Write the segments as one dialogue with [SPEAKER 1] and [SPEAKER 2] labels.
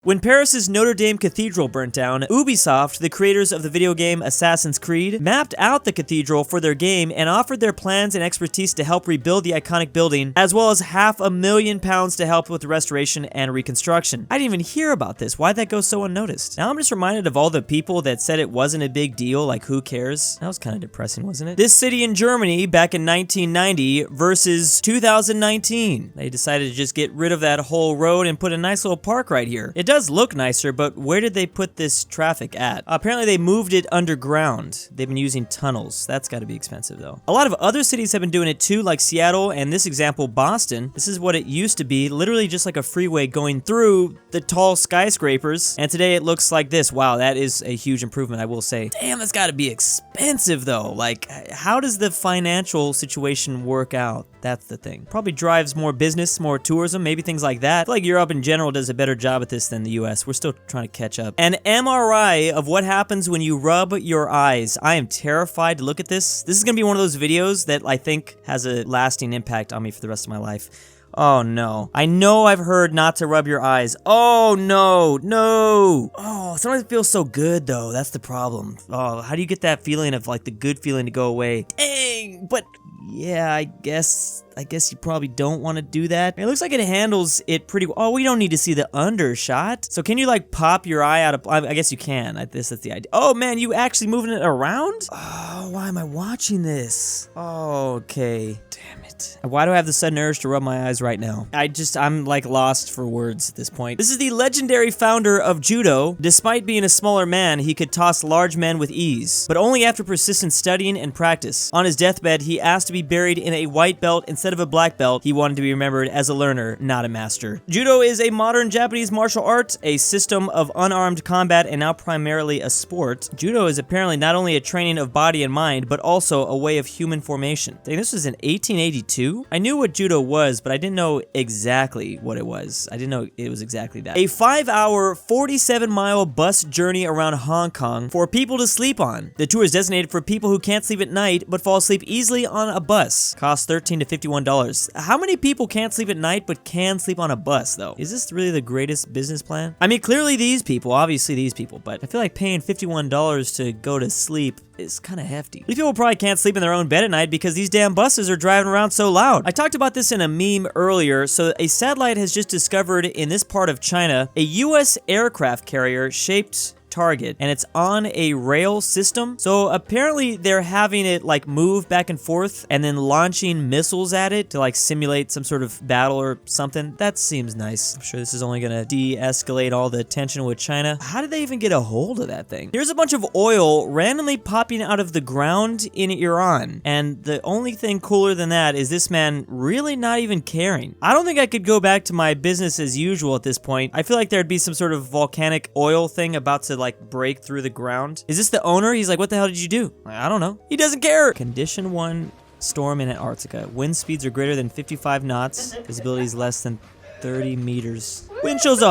[SPEAKER 1] When Paris's Notre Dame Cathedral burnt down, Ubisoft, the creators of the video game Assassin's Creed, mapped out the cathedral for their game and offered their plans and expertise to help rebuild the iconic building, as well as £500,000 to help with the restoration and reconstruction. I didn't even hear about this. Why'd that go so unnoticed? Now I'm just reminded of all the people that said it wasn't a big deal, like who cares? That was kind of depressing, wasn't it? This city in Germany back in 1990 versus 2019. They decided to just get rid of that whole road and put a nice little park right here. It does look nicer, but where did they put this traffic at? Apparently they moved it underground. They've been using tunnels. That's got to be expensive though. A lot of other cities have been doing it too, like Seattle and this example, Boston. This is what it used to be, literally just like a freeway going through the tall skyscrapers, and today it looks like this. Wow, that is a huge improvement, I will say. Damn, that's got to be expensive though. Like, how does the financial situation work out? That's the thing. Probably drives more business, more tourism, maybe things like that. I feel like Europe in general does a better job at this than the US. We're still trying to catch up. An MRI of what happens when you rub your eyes. I am terrified to look at this. This is gonna be one of those videos that I think has a lasting impact on me for the rest of my life. Oh no. I know I've heard not to rub your eyes. Oh no, no. Oh, sometimes it feels so good though. That's the problem. Oh, how do you get that feeling of like the good feeling to go away? Dang, but yeah, I guess you probably don't want to do that. It looks like it handles it pretty well. Oh, we don't need to see the undershot. So can you like pop your eye out of, I guess you can. That's the idea. Oh man, you actually moving it around? Oh, why am I watching this? Oh, okay. Damn it. Why do I have the sudden urge to rub my eyes right now? I'm like lost for words at this point. This is the legendary founder of Judo. Despite being a smaller man, he could toss large men with ease, but only after persistent studying and practice. On his deathbed, he asked to be buried in a white belt instead of a black belt. He wanted to be remembered as a learner, not a master. Judo is a modern Japanese martial art, a system of unarmed combat, and now primarily a sport. Judo is apparently not only a training of body and mind, but also a way of human formation. Dang, this was in 1882? I knew what Judo was, but I didn't know exactly what it was. I didn't know it was exactly that. A 5-hour, 47-mile bus journey around Hong Kong for people to sleep on. The tour is designated for people who can't sleep at night, but fall asleep easily on a bus. Costs $13 to $51. How many people can't sleep at night but can sleep on a bus though? Is this really the greatest business plan? I mean, clearly these people, obviously these people, but I feel like paying $51 to go to sleep is kind of hefty. These people probably can't sleep in their own bed at night because these damn buses are driving around so loud. I talked about this in a meme earlier. So a satellite has just discovered in this part of China a US aircraft carrier shaped target, and it's on a rail system. So apparently they're having it like move back and forth and then launching missiles at it to like simulate some sort of battle or something. That seems nice. I'm sure this is only gonna de-escalate all the tension with China. How did they even get a hold of that thing? Here's a bunch of oil randomly popping out of the ground in Iran, and the only thing cooler than that is this man really not even caring. I don't think I could go back to my business as usual at this point. I feel like there'd be some sort of volcanic oil thing about to like break through the ground. Is this the owner? He's like, what the hell did you do? I don't know. He doesn't care. Condition 1 storm in Antarctica. Wind speeds are greater than 55 knots. Visibility is less than 30 meters. Wind chills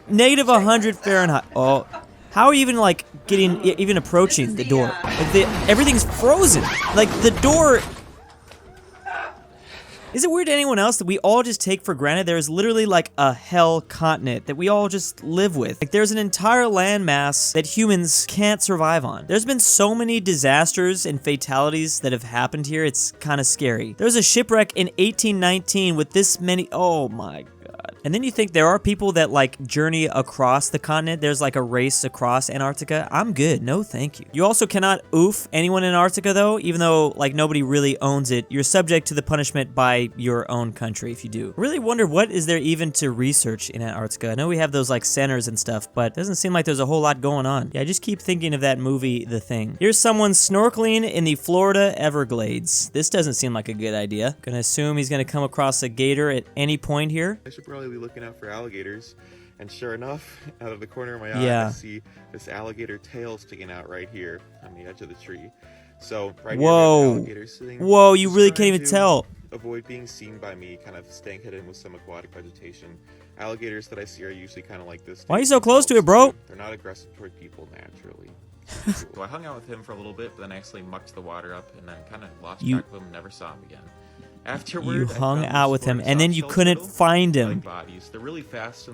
[SPEAKER 1] negative 100 Fahrenheit. Oh, how are you even like even approaching the door? Like everything's frozen. Like the door. Is it weird to anyone else that we all just take for granted there's literally like a hell continent that we all just live with? Like there's an entire landmass that humans can't survive on. There's been so many disasters and fatalities that have happened here, it's kind of scary. There was a shipwreck in 1819 with this many, oh my God. And then you think there are people that like journey across the continent. There's like a race across Antarctica. I'm good, no thank you. You also cannot oof anyone in Antarctica though, even though like nobody really owns it. You're subject to the punishment by your own country if you do. I really wonder what is there even to research in Antarctica. I know we have those like centers and stuff, but it doesn't seem like there's a whole lot going on. Yeah, I just keep thinking of that movie, The Thing. Here's someone snorkeling in the Florida Everglades. This doesn't seem like a good idea. Gonna assume he's gonna come across a gator at any point here.
[SPEAKER 2] I should probably be looking out for alligators, and sure enough, out of the corner of my eye, I see this alligator tail sticking out right here on the edge of the tree. So right here, alligator sitting.
[SPEAKER 1] Whoa, you really can't even tell.
[SPEAKER 2] Avoid being seen by me, kind of staying hidden with some aquatic vegetation. Alligators that I see are usually kind of like this.
[SPEAKER 1] Why are you so close to it, bro?
[SPEAKER 2] They're not aggressive toward people naturally. So I hung out with him for a little bit, but then I actually mucked the water up and then kind of lost track of him and never saw him again. Afterward,
[SPEAKER 1] you hung out with him, and then you couldn't find him.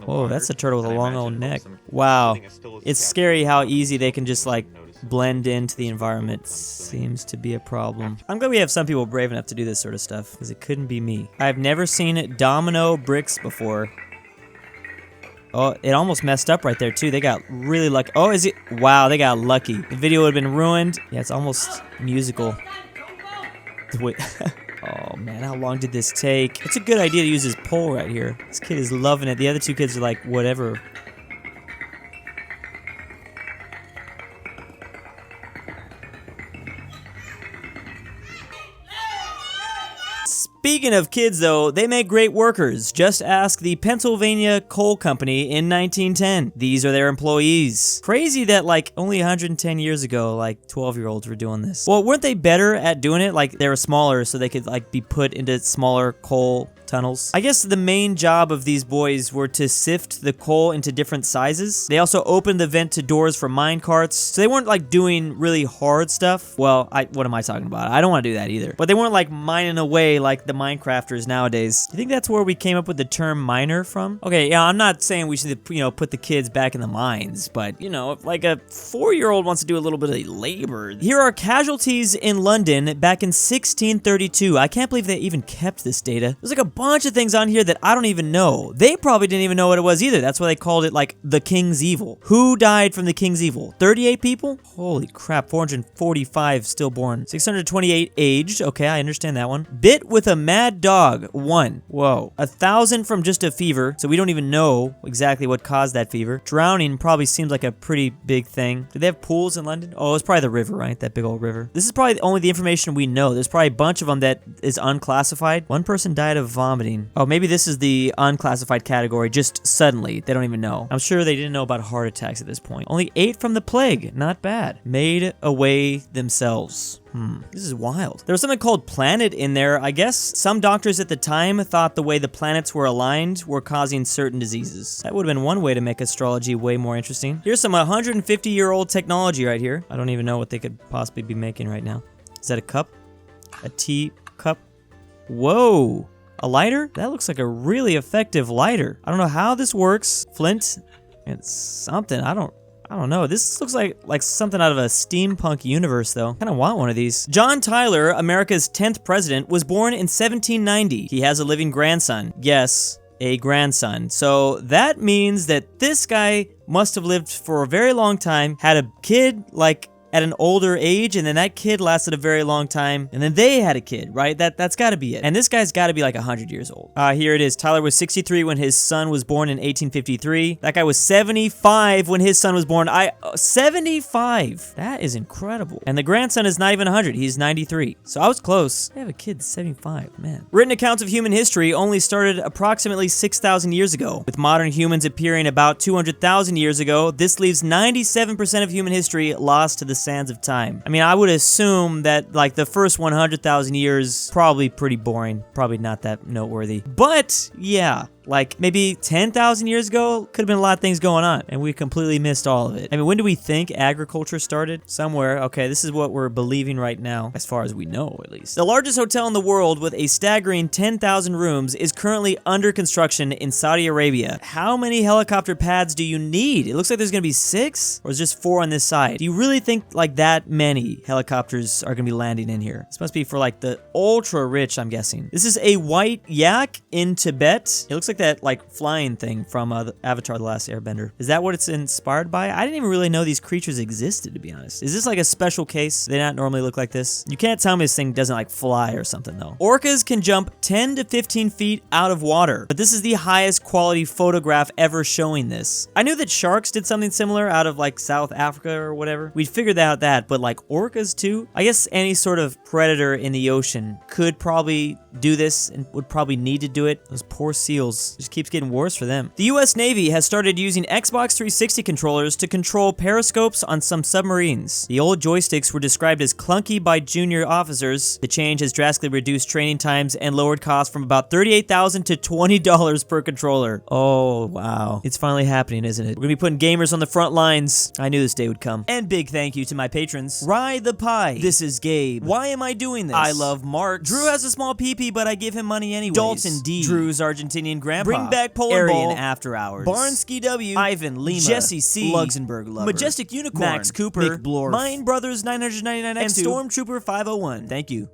[SPEAKER 1] Oh, that's a turtle with a long old neck. Wow. It's scary how easy they can just, like, blend into the environment. Seems to be a problem. I'm glad we have some people brave enough to do this sort of stuff, because it couldn't be me. I've never seen Domino bricks before. Oh, it almost messed up right there, too. They got really lucky. Oh, is it? Wow, they got lucky. The video would have been ruined. Yeah, it's almost musical. Wait. Oh, man, how long did this take? It's a good idea to use his pole right here. This kid is loving it. The other two kids are like, whatever. Speaking of kids, though, they make great workers. Just ask the Pennsylvania Coal Company in 1910. These are their employees. Crazy that, like, only 110 years ago, like, 12-year-olds were doing this. Well, weren't they better at doing it? Like, they were smaller, so they could, like, be put into smaller coal tunnels. I guess the main job of these boys were to sift the coal into different sizes. They also opened the vent to doors for mine carts, so they weren't like doing really hard stuff. Well, what am I talking about? I don't want to do that either. But they weren't like mining away like the Minecrafters nowadays. Do you think that's where we came up with the term miner from? Okay, yeah, I'm not saying we should, you know, put the kids back in the mines, but, you know, if like a 4-year-old wants to do a little bit of labor. Here are casualties in London back in 1632. I can't believe they even kept this data. There's like a bunch of things on here that I don't even know. They probably didn't even know what it was either. That's why they called it like the King's Evil. Who died from the King's Evil? 38 people? Holy crap, 445 stillborn. 628 aged. Okay, I understand that one. Bit with a mad dog. 1. Whoa. 1,000 from just a fever, so we don't even know exactly what caused that fever. Drowning probably seems like a pretty big thing. Do they have pools in London? Oh, it's probably the river, right? That big old river. This is probably only the information we know. There's probably a bunch of them that is unclassified. One person died of vomiting. Oh, maybe this is the unclassified category, just suddenly. They don't even know. I'm sure they didn't know about heart attacks at this point. Only 8 from the plague. Not bad. Made away themselves. This is wild. There was something called planet in there. I guess some doctors at the time thought the way the planets were aligned were causing certain diseases. That would have been one way to make astrology way more interesting. Here's some 150-year-old technology right here. I don't even know what they could possibly be making right now. Is that a cup? A tea cup? Whoa. A lighter? That looks like a really effective lighter. I don't know how this works. Flint? It's something. I don't know. This looks like something out of a steampunk universe, though. Kind of want one of these. John Tyler, America's 10th president, was born in 1790. He has a living grandson. Yes, a grandson. So that means that this guy must have lived for a very long time, had a kid, like, at an older age, and then that kid lasted a very long time, and then they had a kid, right? That's gotta be it. And this guy's gotta be like 100 years old. Here it is. Tyler was 63 when his son was born in 1853. That guy was 75 when his son was born. 75! That is incredible. And the grandson is not even 100. He's 93. So I was close. I have a kid 75, man. Written accounts of human history only started approximately 6,000 years ago. With modern humans appearing about 200,000 years ago, this leaves 97% of human history lost to the sands of time. I mean, I would assume that like the first 100,000 years probably pretty boring, probably not that noteworthy. But yeah, like maybe 10,000 years ago, could have been a lot of things going on, and we completely missed all of it. I mean, when do we think agriculture started? Somewhere. Okay, this is what we're believing right now, as far as we know, at least. The largest hotel in the world with a staggering 10,000 rooms is currently under construction in Saudi Arabia. How many helicopter pads do you need? It looks like there's gonna be 6, or is just 4 on this side? Do you really think like that many helicopters are gonna be landing in here? This must be for like the ultra rich, I'm guessing. This is a white yak in Tibet. It looks like that like flying thing from the Avatar: The Last Airbender. Is that what it's inspired by? I didn't even really know these creatures existed, to be honest. Is this like a special case? They not normally look like this? You can't tell me this thing doesn't like fly or something though. Orcas can jump 10 to 15 feet out of water, but this is the highest quality photograph ever showing this. I knew that sharks did something similar out of like South Africa or whatever. We'd figured out that, but like orcas too? I guess any sort of predator in the ocean could probably do this and would probably need to do it. Those poor seals. consoles. Just keeps getting worse for them. The US Navy has started using Xbox 360 controllers to control periscopes on some submarines. The old joysticks were described as clunky by junior officers. The change has drastically reduced training times and lowered costs from about $38,000 to $20 per controller. Oh, wow. It's finally happening, isn't it? We're gonna be putting gamers on the front lines. I knew this day would come. And big thank you to my patrons. RyethePie. This is Gabe. Why am I doing this? iLoveMarx. Drew has a small pee-pee, but I give him money anyways. Dalton D. Drew's Argentinian grandpa. Bring back Polandball. AryanAfterHours. Barnsky W. Ivan Lima. Jesse C. LuxembourgLover. Majestic Unicorn. Max Cooper. McBlorf. Mine Brothers 999 and Stormtrooper 501. Thank you.